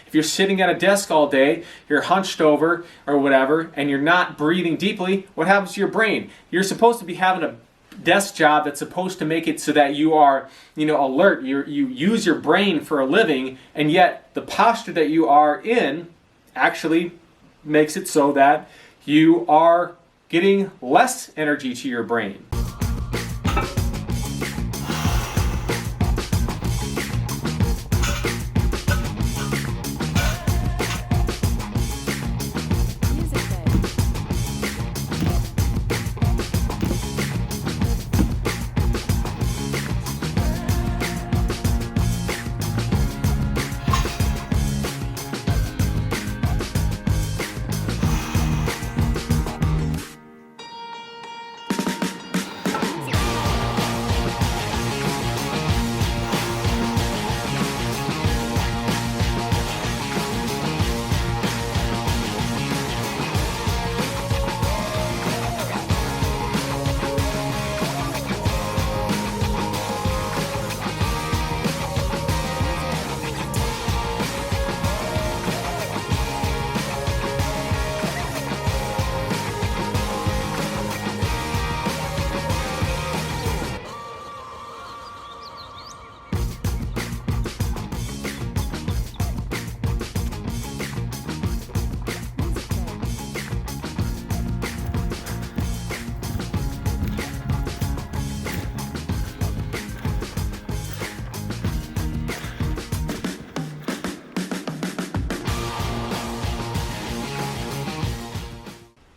If you're sitting at a desk all day, you're hunched over or whatever, and you're not breathing deeply, what happens to your brain? You're supposed to be having a desk job that's supposed to make it so that you are, alert. You use your brain for a living, and yet the posture that you are in actually makes it so that you are getting less energy to your brain.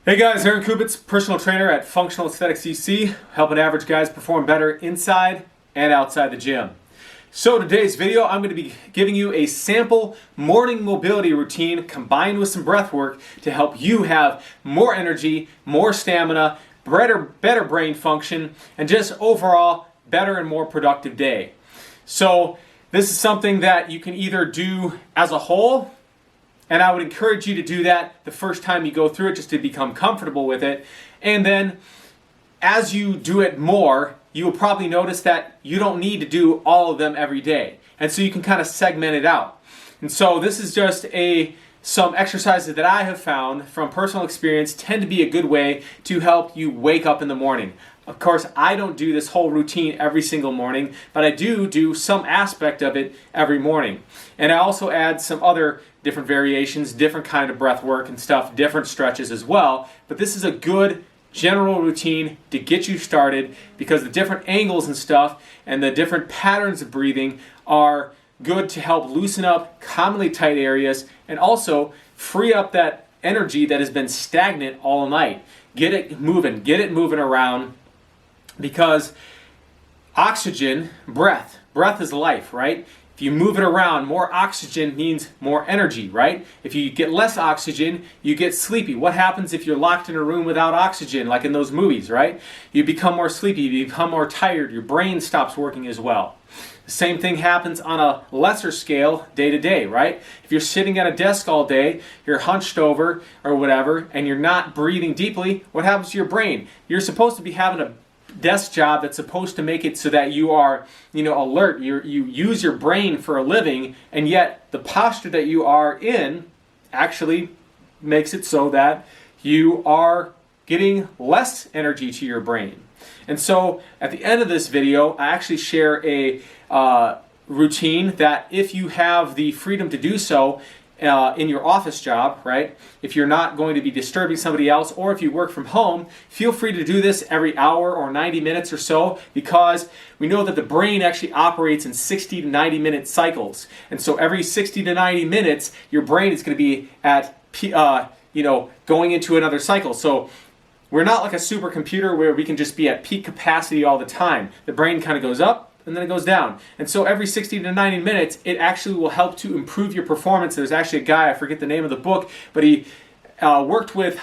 Hey guys, Aaron Kubitz, personal trainer at Functional Aesthetics DC, helping average guys perform better inside and outside the gym. So today's video, I'm going to be giving you a sample morning mobility routine combined with some breath work to help you have more energy, more stamina, better brain function, and just overall better and more productive day. So this is something that you can either do as a whole, and I would encourage you to do that the first time you go through it just to become comfortable with it. And then as you do it more, you will probably notice that you don't need to do all of them every day. And so you can kind of segment it out. And so this is just some exercises that I have found from personal experience tend to be a good way to help you wake up in the morning. Of course, I don't do this whole routine every single morning, but I do some aspect of it every morning. And I also add some other different variations, different kind of breath work and stuff, different stretches as well. But this is a good general routine to get you started because the different angles and stuff and the different patterns of breathing are good to help loosen up commonly tight areas and also free up that energy that has been stagnant all night. Get it moving around, because oxygen, breath is life, right? If you move it around, more oxygen means more energy, right? If you get less oxygen, you get sleepy. What happens if you're locked in a room without oxygen, like in those movies, right? You become more sleepy, you become more tired, your brain stops working as well. The same thing happens on a lesser scale day to day, right? If you're sitting at a desk all day, you're hunched over or whatever, and you're not breathing deeply, what happens to your brain? You're supposed to be having a desk job that's supposed to make it so that you are, alert. You use your brain for a living, and yet the posture that you are in actually makes it so that you are getting less energy to your brain. And so at the end of this video, I actually share a routine that if you have the freedom to do so, in your office job, right? If you're not going to be disturbing somebody else, or if you work from home, feel free to do this every hour or 90 minutes or so, because we know that the brain actually operates in 60 to 90 minute cycles. And so every 60 to 90 minutes, your brain is going to be at, going into another cycle. So we're not like a supercomputer where we can just be at peak capacity all the time. The brain kind of goes up, and then it goes down. And so every 60 to 90 minutes, it actually will help to improve your performance. There's actually a guy, I forget the name of the book, but he worked with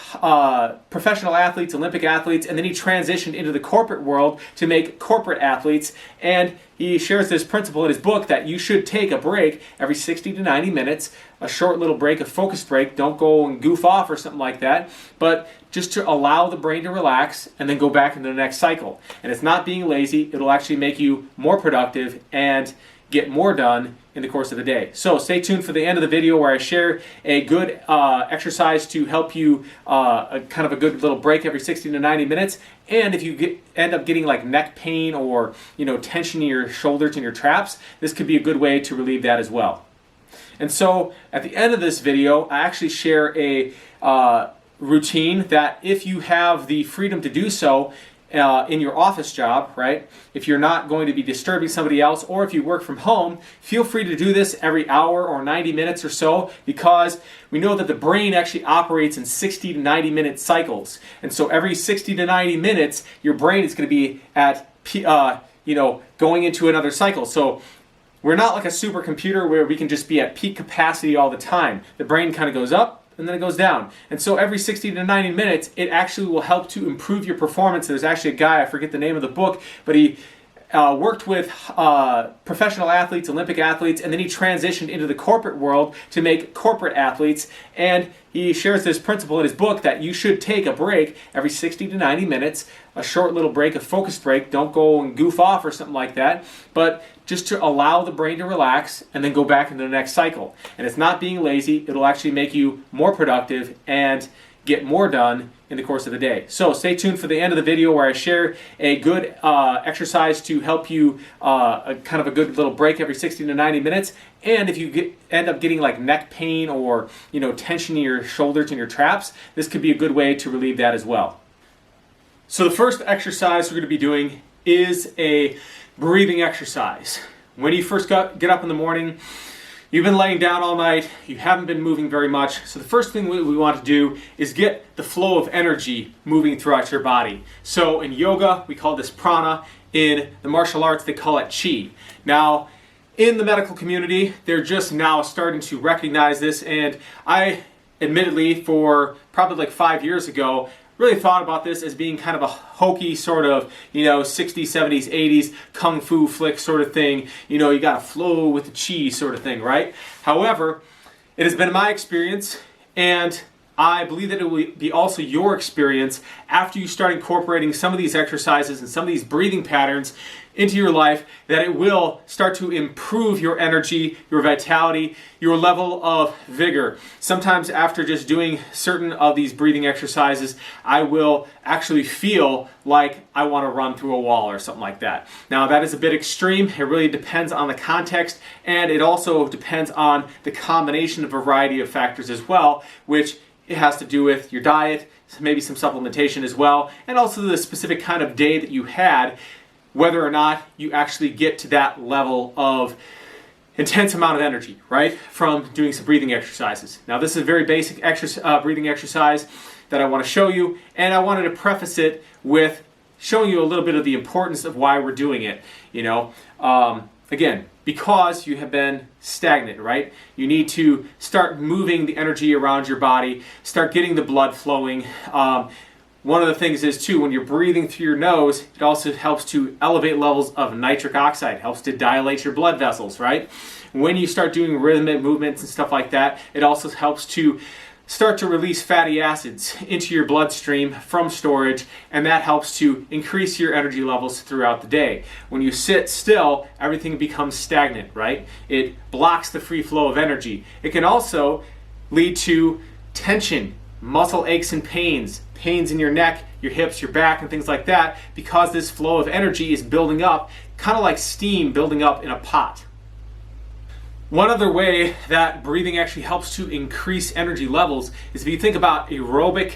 professional athletes, Olympic athletes, and then he transitioned into the corporate world to make corporate athletes. And he shares this principle in his book that you should take a break every 60 to 90 minutes, a short little break, a focused break. Don't go and goof off or something like that, but just to allow the brain to relax and then go back into the next cycle. And it's not being lazy. It'll actually make you more productive and get more done in the course of the day. So stay tuned for the end of the video where I share a good exercise to help you kind of a good little break every 60 to 90 minutes. And if you end up getting like neck pain or tension in your shoulders and your traps, this could be a good way to relieve that as well. And so at the end of this video, I actually share a routine that if you have the freedom to do so in your office job, right? If you're not going to be disturbing somebody else, or if you work from home, feel free to do this every hour or 90 minutes or so, because we know that the brain actually operates in 60 to 90 minute cycles. And so every 60 to 90 minutes, your brain is going to be at, going into another cycle. So we're not like a supercomputer where we can just be at peak capacity all the time. The brain kind of goes up and then it goes down. And so every 60 to 90 minutes, it actually will help to improve your performance. There's actually a guy, I forget the name of the book, but he worked with professional athletes, Olympic athletes, and then he transitioned into the corporate world to make corporate athletes. And he shares this principle in his book that you should take a break every 60 to 90 minutes, a short little break, a focused break. Don't go and goof off or something like that, but just to allow the brain to relax and then go back into the next cycle. And it's not being lazy. It'll actually make you more productive and get more done in the course of the day. So stay tuned for the end of the video where I share a good exercise to help you kind of a good little break every 60 to 90 minutes. And if you end up getting like neck pain or tension in your shoulders and your traps, this could be a good way to relieve that as well. So the first exercise we're going to be doing is a breathing exercise. When you first get up in the morning, you've been laying down all night, you haven't been moving very much, so the first thing we want to do is get the flow of energy moving throughout your body. So in yoga, we call this prana. In the martial arts, they call it chi. Now, in the medical community, they're just now starting to recognize this, and I, admittedly, for probably like 5 years ago, really thought about this as being kind of a hokey sort of, 60s, 70s, 80s kung fu flick sort of thing. You got to flow with the chi sort of thing, right? However, it has been my experience, and I believe that it will be also your experience after you start incorporating some of these exercises and some of these breathing patterns into your life, that it will start to improve your energy, your vitality, your level of vigor. Sometimes after just doing certain of these breathing exercises, I will actually feel like I want to run through a wall or something like that. Now that is a bit extreme. It really depends on the context, and it also depends on the combination of a variety of factors as well, which it has to do with your diet, maybe some supplementation as well, and also the specific kind of day that you had, whether or not you actually get to that level of intense amount of energy, right, from doing some breathing exercises. Now this is a very basic breathing exercise that I want to show you, and I wanted to preface it with showing you a little bit of the importance of why we're doing it. Again, because you have been stagnant, right? You need to start moving the energy around your body, start getting the blood flowing. One of the things is too, when you're breathing through your nose, it also helps to elevate levels of nitric oxide, helps to dilate your blood vessels, right? When you start doing rhythmic movements and stuff like that, it also helps to start to release fatty acids into your bloodstream from storage, and that helps to increase your energy levels throughout the day. When you sit still, everything becomes stagnant, right? It blocks the free flow of energy. It can also lead to tension, muscle aches and pains in your neck, your hips, your back, and things like that, because this flow of energy is building up, kind of like steam building up in a pot. One other way that breathing actually helps to increase energy levels is if you think about aerobic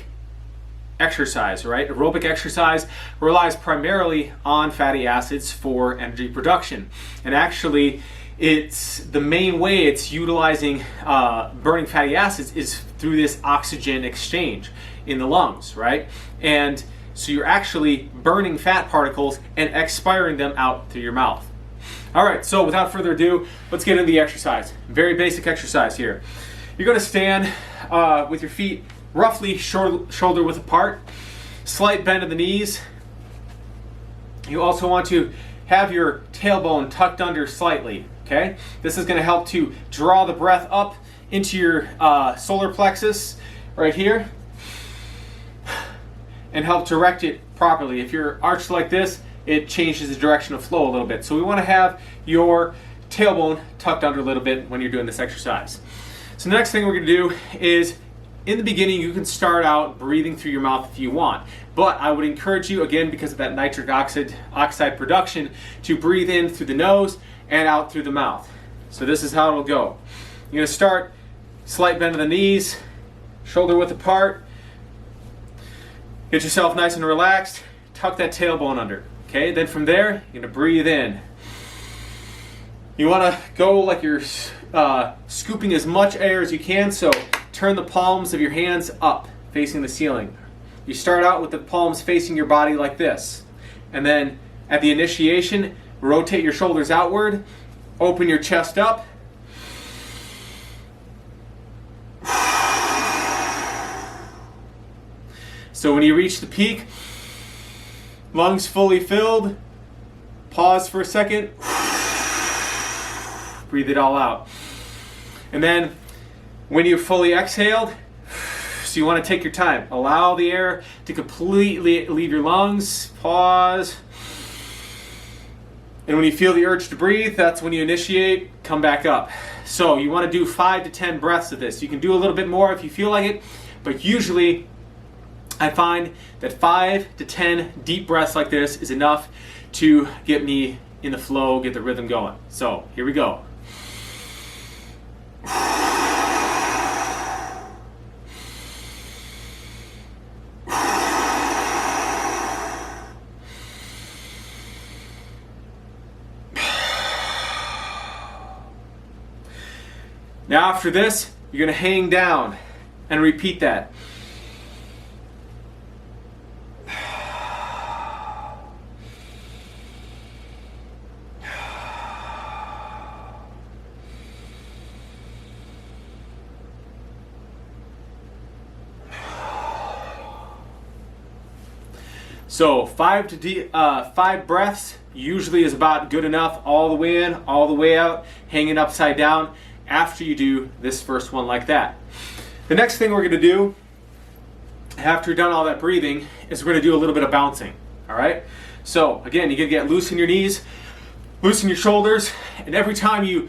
exercise, right? Aerobic exercise relies primarily on fatty acids for energy production. And actually, it's the main way it's utilizing burning fatty acids is through this oxygen exchange in the lungs, right? And so you're actually burning fat particles and expiring them out through your mouth. All right, so without further ado, let's get into the exercise. Very basic exercise here. You're going to stand with your feet roughly shoulder width apart, slight bend of the knees. You also want to have your tailbone tucked under slightly, okay? This is going to help to draw the breath up into your solar plexus right here and help direct it properly. If you're arched like this, it changes the direction of flow a little bit. So we want to have your tailbone tucked under a little bit when you're doing this exercise. So the next thing we're going to do is, in the beginning, you can start out breathing through your mouth if you want, but I would encourage you, again, because of that nitric oxide production, to breathe in through the nose and out through the mouth. So this is how it'll go. You're going to start slight bend of the knees, shoulder width apart. Get yourself nice and relaxed. Tuck that tailbone under. Okay, then from there, you're going to breathe in. You want to go like you're scooping as much air as you can, so turn the palms of your hands up, facing the ceiling. You start out with the palms facing your body like this. And then at the initiation, rotate your shoulders outward, open your chest up. So when you reach the peak, lungs fully filled, pause for a second, breathe it all out. And then when you've fully exhaled, so you want to take your time. Allow the air to completely leave your lungs, pause. And when you feel the urge to breathe, that's when you initiate, come back up. So you want to do 5 to 10 breaths of this. You can do a little bit more if you feel like it, but usually I find that 5 to 10 deep breaths like this is enough to get me in the flow, get the rhythm going. So here we go. Now after this, you're going to hang down and repeat that. So 5 breaths usually is about good enough, all the way in, all the way out, hanging upside down after you do this first one like that. The next thing we're going to do after you've done all that breathing is we're going to do a little bit of bouncing. All right? So again, you're going to get loose in your knees, loosen your shoulders, and every time you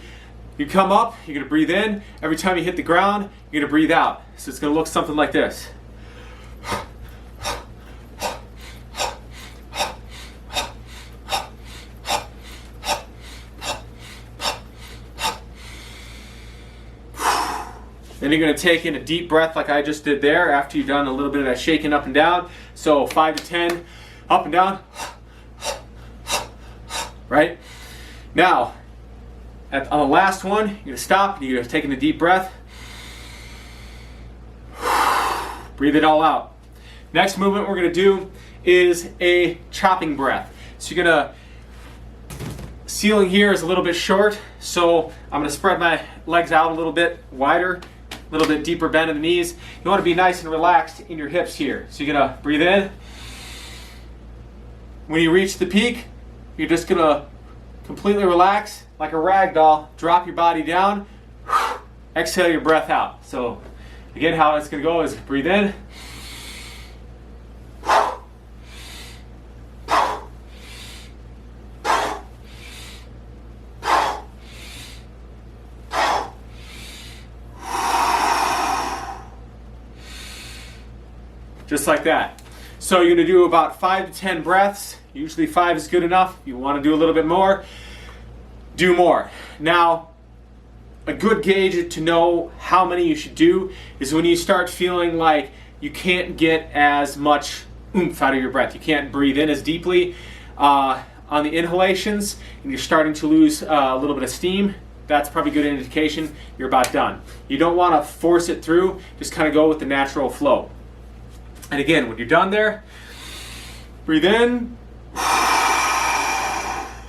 come up, you're going to breathe in. Every time you hit the ground, you're going to breathe out. So it's going to look something like this. Then you're going to take in a deep breath like I just did there after you've done a little bit of that shaking up and down. So 5 to 10, up and down. Right? Now, on the last one, you're going to stop. You're going to take in a deep breath. Breathe it all out. Next movement we're going to do is a chopping breath. So you're going to, ceiling here is a little bit short, so I'm going to spread my legs out a little bit wider. A little bit deeper bend in the knees. You want to be nice and relaxed in your hips here. So you're going to breathe in. When you reach the peak, you're just going to completely relax like a rag doll. Drop your body down. Exhale your breath out. So again, how it's going to go is breathe in. Just like that. So you're going to do about 5 to 10 breaths. Usually 5 is good enough. If you want to do a little bit more, do more. Now, a good gauge to know how many you should do is when you start feeling like you can't get as much oomph out of your breath. You can't breathe in as deeply on the inhalations, and you're starting to lose a little bit of steam. That's probably a good indication you're about done. You don't want to force it through. Just kind of go with the natural flow. And again, when you're done there, breathe in,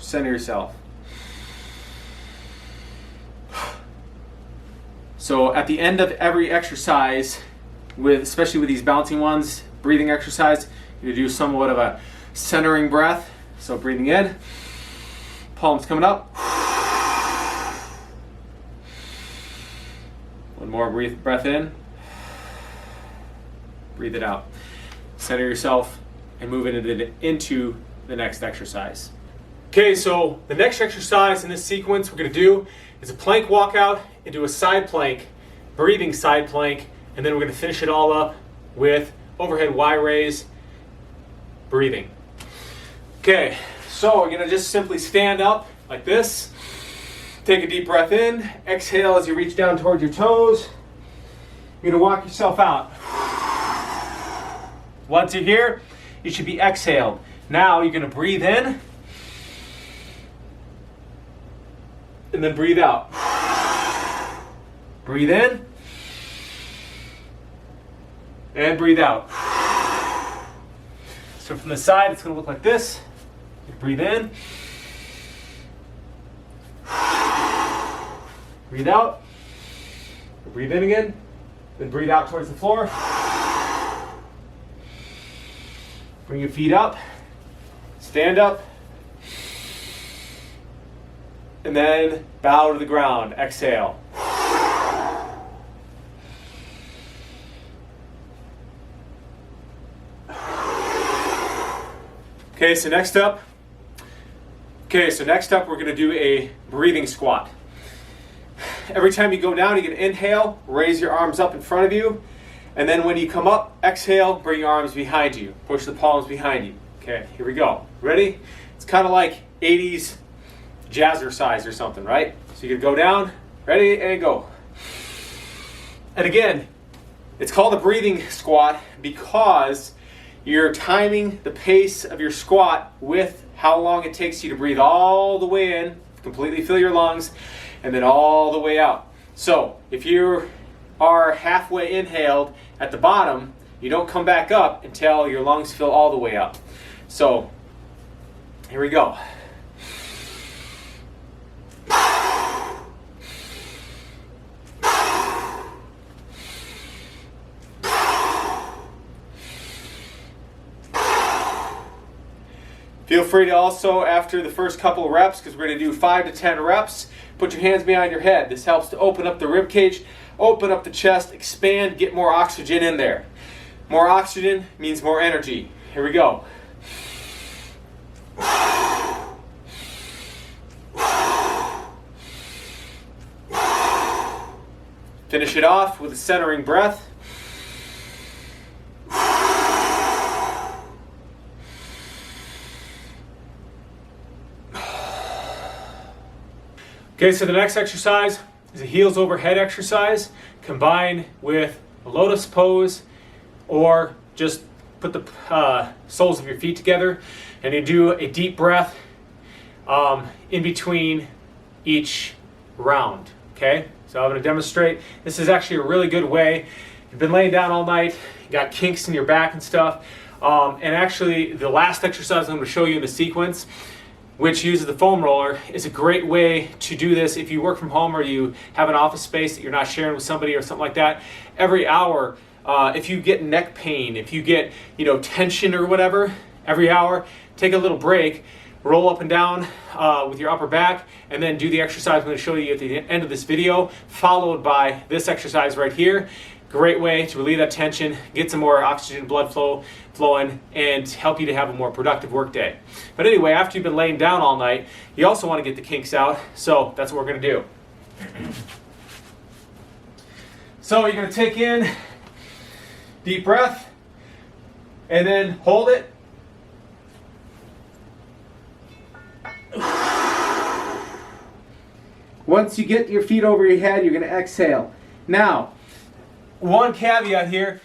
center yourself. So at the end of every exercise, especially with these bouncing ones, breathing exercise, you do somewhat of a centering breath. So breathing in, palms coming up. One more breath in. Breathe it out. Center yourself and move into the next exercise. Okay, so the next exercise in this sequence we're going to do is a plank walkout into a side plank, breathing side plank, and then we're going to finish it all up with overhead Y raise, breathing. Okay, so we're going to just simply stand up like this. Take a deep breath in, exhale as you reach down towards your toes. You're going to walk yourself out. Once you're here, you should be exhaled. Now you're going to breathe in and then breathe out. Breathe in and breathe out. So from the side, it's going to look like this. You breathe in, breathe out, breathe in again, then breathe out towards the floor. Bring your feet up, stand up, and then bow to the ground. Exhale. Okay, so next up we're going to do a breathing squat. Every time you go down, you're going to inhale, raise your arms up in front of you, and then when you come up, exhale, bring your arms behind you. Push the palms behind you. Okay, here we go. Ready? It's kind of like 80s jazzercise or something, right? So you're going to go down, ready, and go. And again, it's called a breathing squat because you're timing the pace of your squat with how long it takes you to breathe all the way in, completely fill your lungs, and then all the way out. So if you are halfway inhaled at the bottom, you don't come back up until your lungs fill all the way up. So here we go. Feel free to also, after the first couple of reps, because we're going to do 5 to 10 reps, put your hands behind your head. This helps to open up the rib cage, open up the chest, expand, get more oxygen in there. More oxygen means more energy. Here we go. Finish it off with a centering breath. Okay, so the next exercise is a heels over head exercise combined with a lotus pose, or just put the soles of your feet together and you do a deep breath in between each round. Okay, so I'm going to demonstrate. This is actually a really good way. You've been laying down all night, you got kinks in your back and stuff, and actually the last exercise I'm going to show you in the sequence, which uses the foam roller, is a great way to do this if you work from home or you have an office space that you're not sharing with somebody or something like that. Every hour, if you get neck pain, if you get tension or whatever, every hour, take a little break, roll up and down with your upper back, and then do the exercise I'm going to show you at the end of this video, followed by this exercise right here. Great way to relieve that tension, get some more oxygen blood flowing, and help you to have a more productive work day. But anyway, after you've been laying down all night, you also want to get the kinks out, so that's what we're going to do. So you're going to take in deep breath, and then hold it. Once you get your feet over your head, you're going to exhale. Now, one caveat here,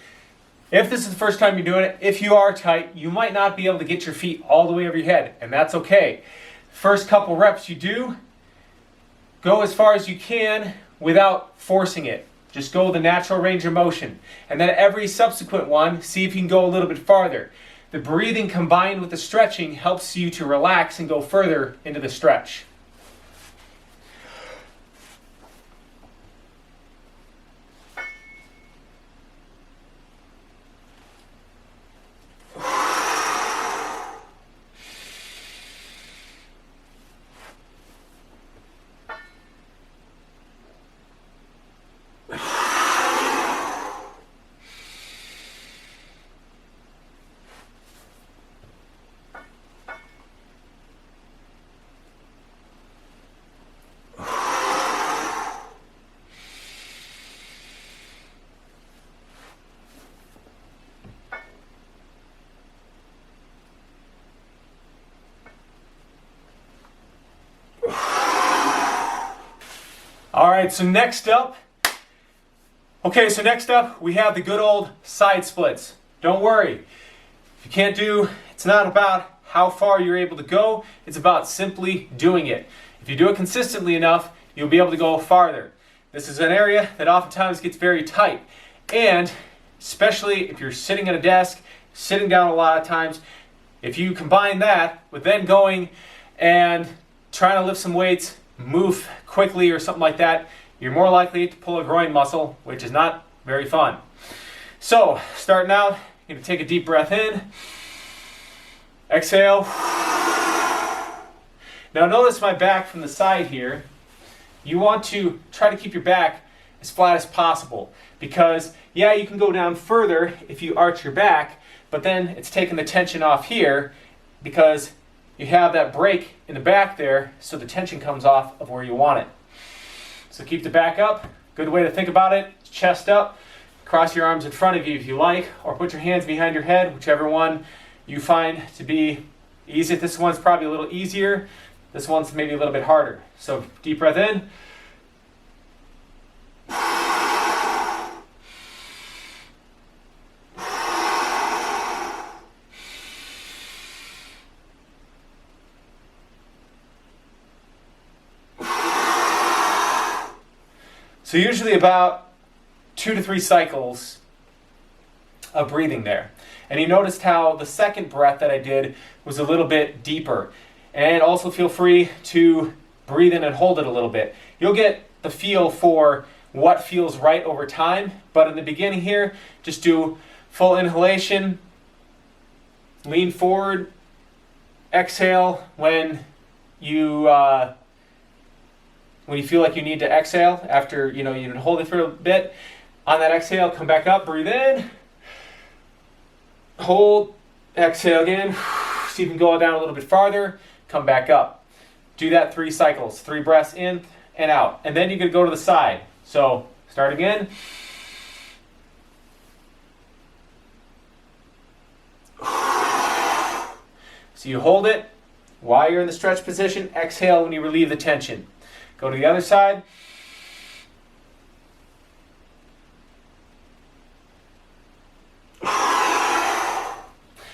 if this is the first time you're doing it, if you are tight, you might not be able to get your feet all the way over your head, and that's okay. First couple reps you do, go as far as you can without forcing it. Just go the natural range of motion. And then every subsequent one, see if you can go a little bit farther. The breathing combined with the stretching helps you to relax and go further into the stretch. right, so next up, we have the good old side splits. Don't worry. If you can't do, it's not about how far you're able to go, it's about simply doing it. If you do it consistently enough, you'll be able to go farther. This is an area that oftentimes gets very tight, and especially if you're sitting at a desk, sitting down a lot of times, if you combine that with then going and trying to lift some weights, move quickly or something like that, you're more likely to pull a groin muscle, which is not very fun. So, starting out, you're going to take a deep breath in, exhale. Now notice my back from the side here. You want to try to keep your back as flat as possible, because yeah, you can go down further if you arch your back, but then it's taking the tension off here because you have that break in the back there, so the tension comes off of where you want it. So keep the back up. Good way to think about it, chest up, cross your arms in front of you if you like, or put your hands behind your head, whichever one you find to be easy. This one's probably a little easier. This one's maybe a little bit harder. So deep breath in. So usually about 2 to 3 cycles of breathing there. And you noticed how the second breath that I did was a little bit deeper. And also feel free to breathe in and hold it a little bit. You'll get the feel for what feels right over time, but in the beginning here, just do full inhalation, lean forward, exhale when you feel like you need to exhale after you hold it for a bit. On that exhale, come back up, breathe in, hold, exhale again. So you can go down a little bit farther, come back up. Do that 3 cycles, 3 breaths in and out. And then you're going to go to the side. So start again. So you hold it while you're in the stretch position. Exhale when you relieve the tension. Go to the other side.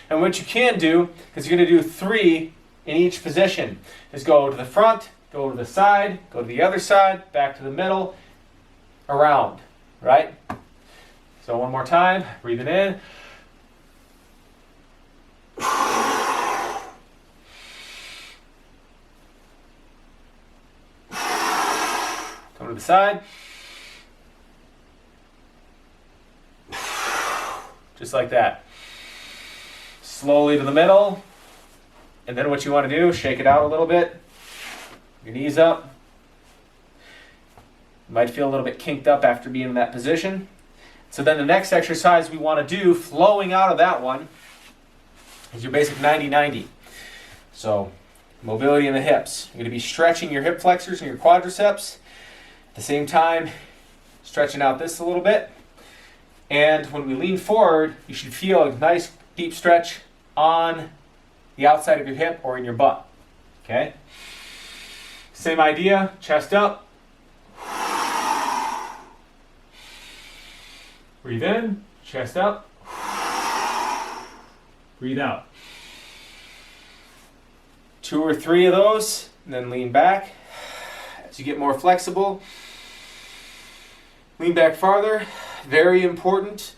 And what you can do, because you're going to do 3 in each position, is go to the front, go to the side, go to the other side, back to the middle, around, right? So one more time, breathe it in. Come to the side. Just like that. Slowly to the middle. And then what you want to do, shake it out a little bit. Your knees up. You might feel a little bit kinked up after being in that position. So then the next exercise we want to do, flowing out of that one, is your basic 90-90. So mobility in the hips. You're going to be stretching your hip flexors and your quadriceps. At the same time, stretching out this a little bit. And when we lean forward, you should feel a nice deep stretch on the outside of your hip or in your butt. Okay? Same idea, chest up. Breathe in, chest up. Breathe out. 2 or 3 of those, and then lean back. As you get more flexible, lean back farther. Very important,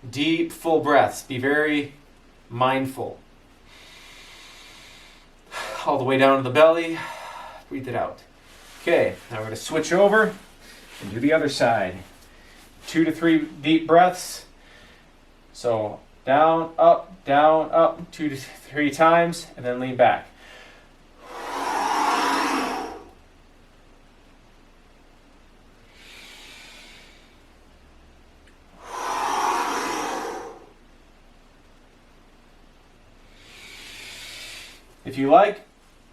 deep, full breaths. Be very mindful. All the way down to the belly. Breathe it out. Okay, now we're going to switch over and do the other side. 2 to 3 deep breaths. So down, up, 2 to 3 times, and then lean back. If you like,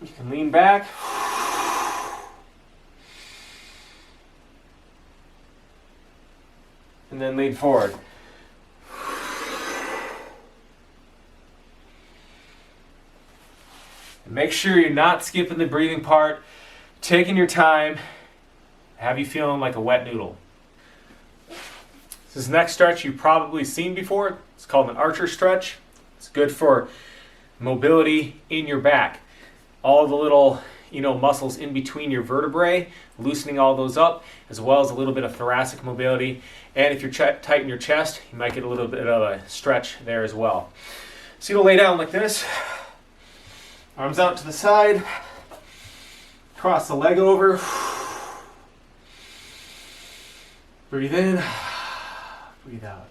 you can lean back. And then lean forward. And make sure you're not skipping the breathing part, taking your time, have you feeling like a wet noodle. This next stretch you've probably seen before. It's called an archer stretch. It's good for mobility in your back. All the little muscles in between your vertebrae, loosening all those up, as well as a little bit of thoracic mobility. And if you're tight in your chest, you might get a little bit of a stretch there as well. So you'll lay down like this, arms out to the side, cross the leg over, breathe in, breathe out.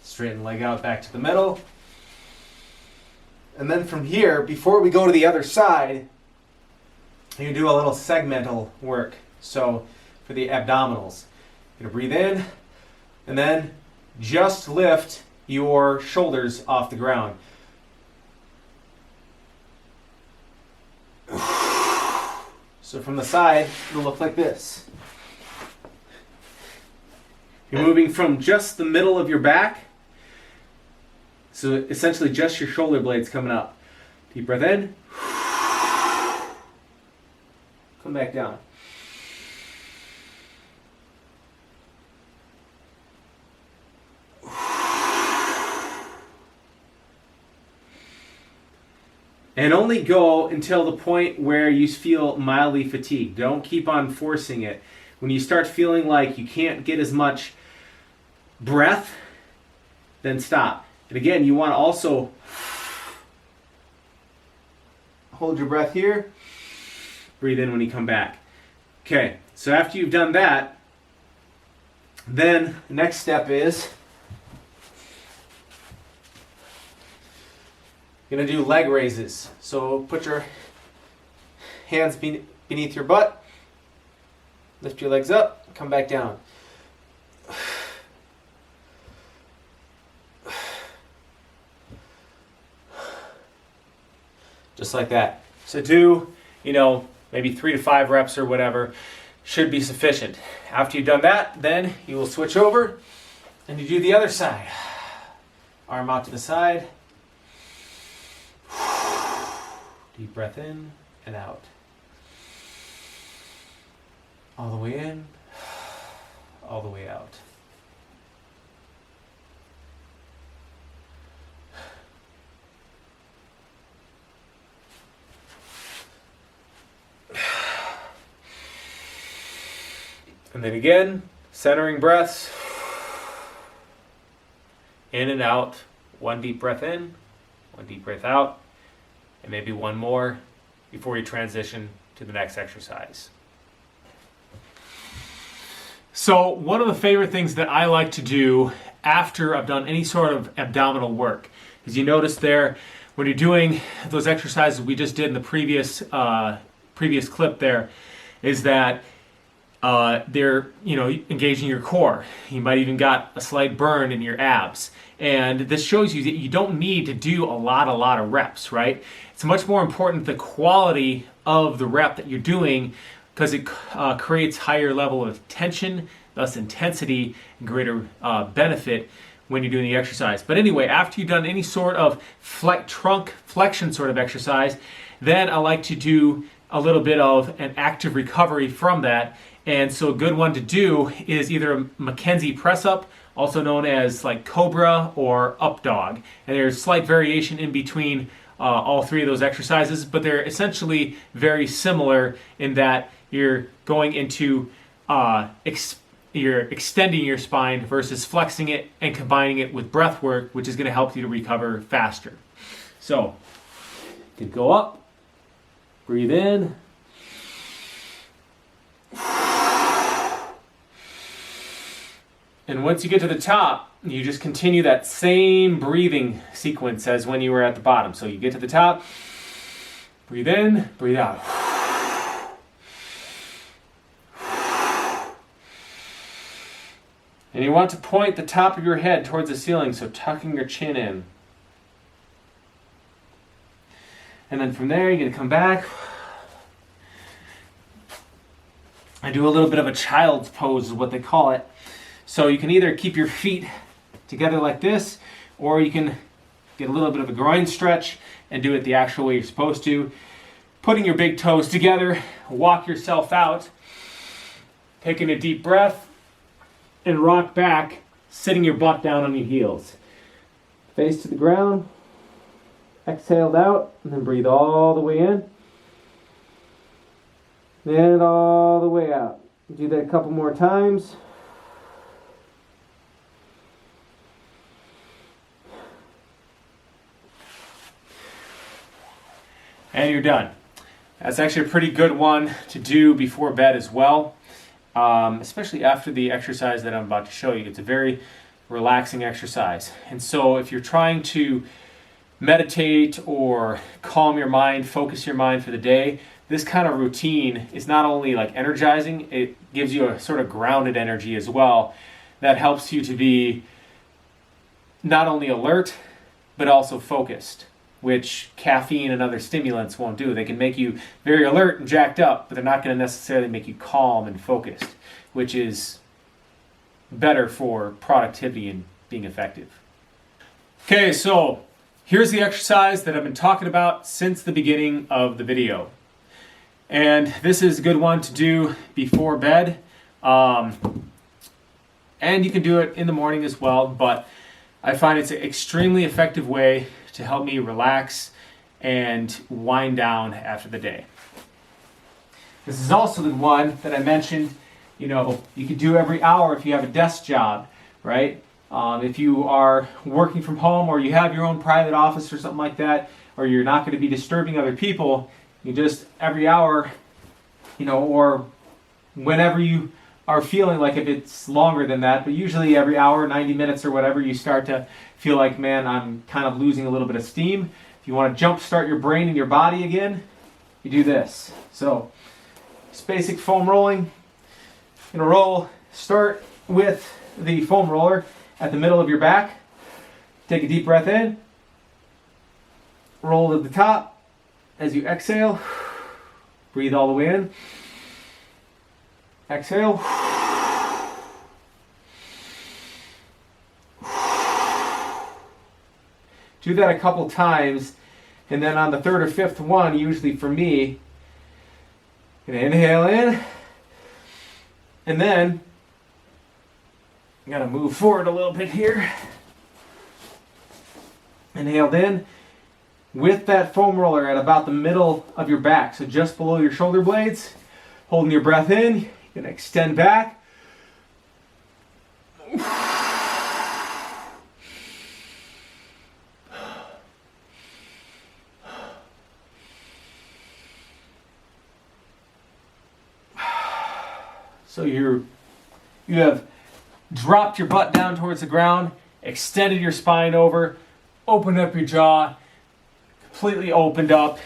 Straighten the leg out back to the middle. And then from here, before we go to the other side, you can do a little segmental work. So for the abdominals, you're gonna breathe in and then just lift your shoulders off the ground. So from the side, it'll look like this. You're moving from just the middle of your back. So essentially just your shoulder blades coming up. Deep breath in. Come back down. And only go until the point where you feel mildly fatigued. Don't keep on forcing it. When you start feeling like you can't get as much breath, then stop. And again, you want to also hold your breath here. Breathe in when you come back. Okay, so after you've done that, then the next step is you're going to do leg raises. So put your hands beneath your butt, lift your legs up, come back down. Just like that. So do, maybe 3 to 5 reps or whatever should be sufficient. After you've done that, then you will switch over and you do the other side. Arm out to the side. Deep breath in and out. All the way in, all the way out. And then again, centering breaths. In and out. One deep breath in, one deep breath out, and maybe one more before you transition to the next exercise. So one of the favorite things that I like to do after I've done any sort of abdominal work is you notice there when you're doing those exercises we just did in the previous clip there is that they're engaging your core. You might even got a slight burn in your abs. And this shows you that you don't need to do a lot of reps, right? It's much more important the quality of the rep that you're doing because it creates higher level of tension, thus intensity, and greater benefit when you're doing the exercise. But anyway, after you've done any sort of trunk flexion sort of exercise, then I like to do a little bit of an active recovery from that. And so a good one to do is either a Mackenzie press up, also known as like Cobra or Up Dog. And there's slight variation in between all three of those exercises, but they're essentially very similar in that you're going into you're extending your spine versus flexing it and combining it with breath work, which is going to help you to recover faster. So you can go up, breathe in. And once you get to the top, you just continue that same breathing sequence as when you were at the bottom. So you get to the top, breathe in, breathe out. And you want to point the top of your head towards the ceiling, so tucking your chin in. And then from there, you're going to come back. I do a little bit of a child's pose is what they call it. So you can either keep your feet together like this, or you can get a little bit of a groin stretch and do it the actual way you're supposed to. Putting your big toes together, walk yourself out, taking a deep breath, and rock back, sitting your butt down on your heels. Face to the ground, exhaled out, and then breathe all the way in, and all the way out. Do that a couple more times. And you're done. That's actually a pretty good one to do before bed as well, especially after the exercise that I'm about to show you. It's a very relaxing exercise. And so if you're trying to meditate or calm your mind, focus your mind for the day, this kind of routine is not only like energizing, it gives you a sort of grounded energy as well that helps you to be not only alert, but also focused, which caffeine and other stimulants won't do. They can make you very alert and jacked up, but they're not going to necessarily make you calm and focused, which is better for productivity and being effective. Okay, so here's the exercise that I've been talking about since the beginning of the video. And this is a good one to do before bed. And you can do it in the morning as well, but I find it's an extremely effective way to help me relax and wind down after the day. This is also the one that I mentioned, you could do every hour if you have a desk job, right? If you are working from home or you have your own private office or something like that, or you're not going to be disturbing other people, you just every hour, or whenever you are feeling like, if it's longer than that, but usually every hour, 90 minutes or whatever, you start to feel like, man, I'm kind of losing a little bit of steam. If you want to jumpstart your brain and your body again, you do this. So, just basic foam rolling. You're going to roll, start with the foam roller at the middle of your back. Take a deep breath in. Roll to the top. As you exhale, breathe all the way in. Exhale. Do that a couple times, and then on the third or fifth one, usually for me, I'm going to inhale in, and then I'm going to move forward a little bit here. Inhaled in with that foam roller at about the middle of your back, so just below your shoulder blades. Holding your breath in, you're going to extend back. So you have dropped your butt down towards the ground, extended your spine over, opened up your jaw, completely opened up,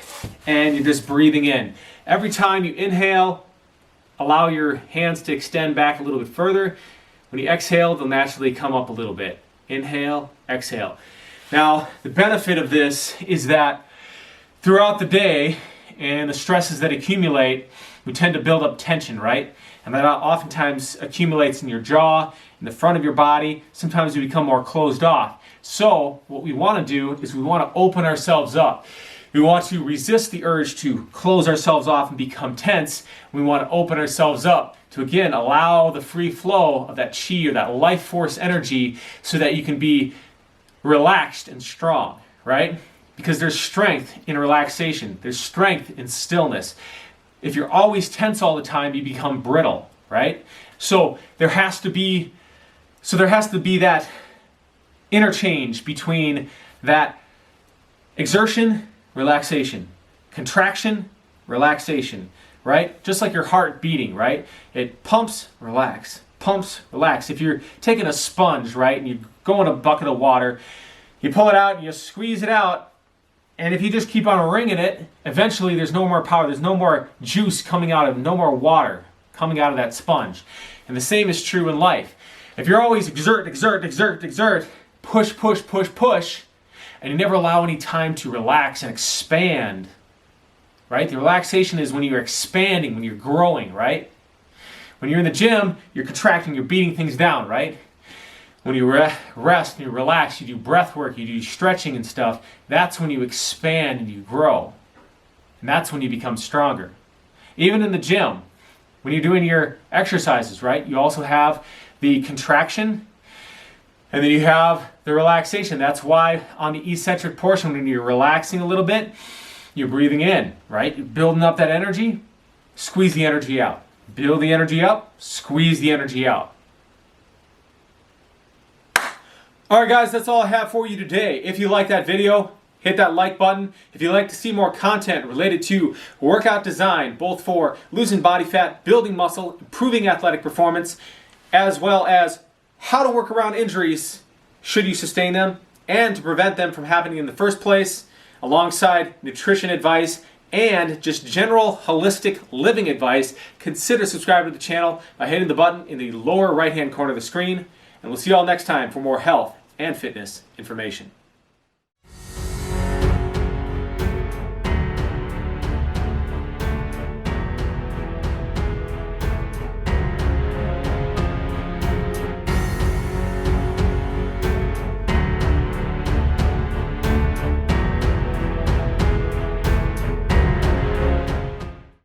and you're just breathing in. Every time you inhale, allow your hands to extend back a little bit further. When you exhale, they'll naturally come up a little bit. Inhale, exhale. Now, the benefit of this is that throughout the day and the stresses that accumulate, we tend to build up tension, right? And that oftentimes accumulates in your jaw, in the front of your body. Sometimes we become more closed off. So what we want to do is we want to open ourselves up. We want to resist the urge to close ourselves off and become tense. We want to open ourselves up to, again, allow the free flow of that chi or that life force energy so that you can be relaxed and strong, right? Because there's strength in relaxation. There's strength in stillness. If you're always tense all the time, you become brittle, right? So there has to be that interchange between that exertion, relaxation, contraction, relaxation, right? Just like your heart beating, right? It pumps, relax, pumps, relax. If you're taking a sponge, right, and you go in a bucket of water, you pull it out and you squeeze it out, and if you just keep on wringing it, eventually there's no more power, there's no more juice coming out of, no more water coming out of that sponge. And the same is true in life. If you're always exert, push, and you never allow any time to relax and expand, right? The relaxation is when you're expanding, when you're growing, right? When you're in the gym, you're contracting, you're beating things down, right? When you rest and you relax, you do breath work, you do stretching and stuff, that's when you expand and you grow. And that's when you become stronger. Even in the gym, when you're doing your exercises, right, you also have the contraction and then you have the relaxation. That's why on the eccentric portion, when you're relaxing a little bit, you're breathing in, right? You're building up that energy, squeeze the energy out. Build the energy up, squeeze the energy out. Alright guys, that's all I have for you today. If you like that video, hit that like button. If you'd like to see more content related to workout design, both for losing body fat, building muscle, improving athletic performance, as well as how to work around injuries should you sustain them, and to prevent them from happening in the first place, alongside nutrition advice and just general holistic living advice, consider subscribing to the channel by hitting the button in the lower right hand corner of the screen. And we'll see you all next time for more health and fitness information.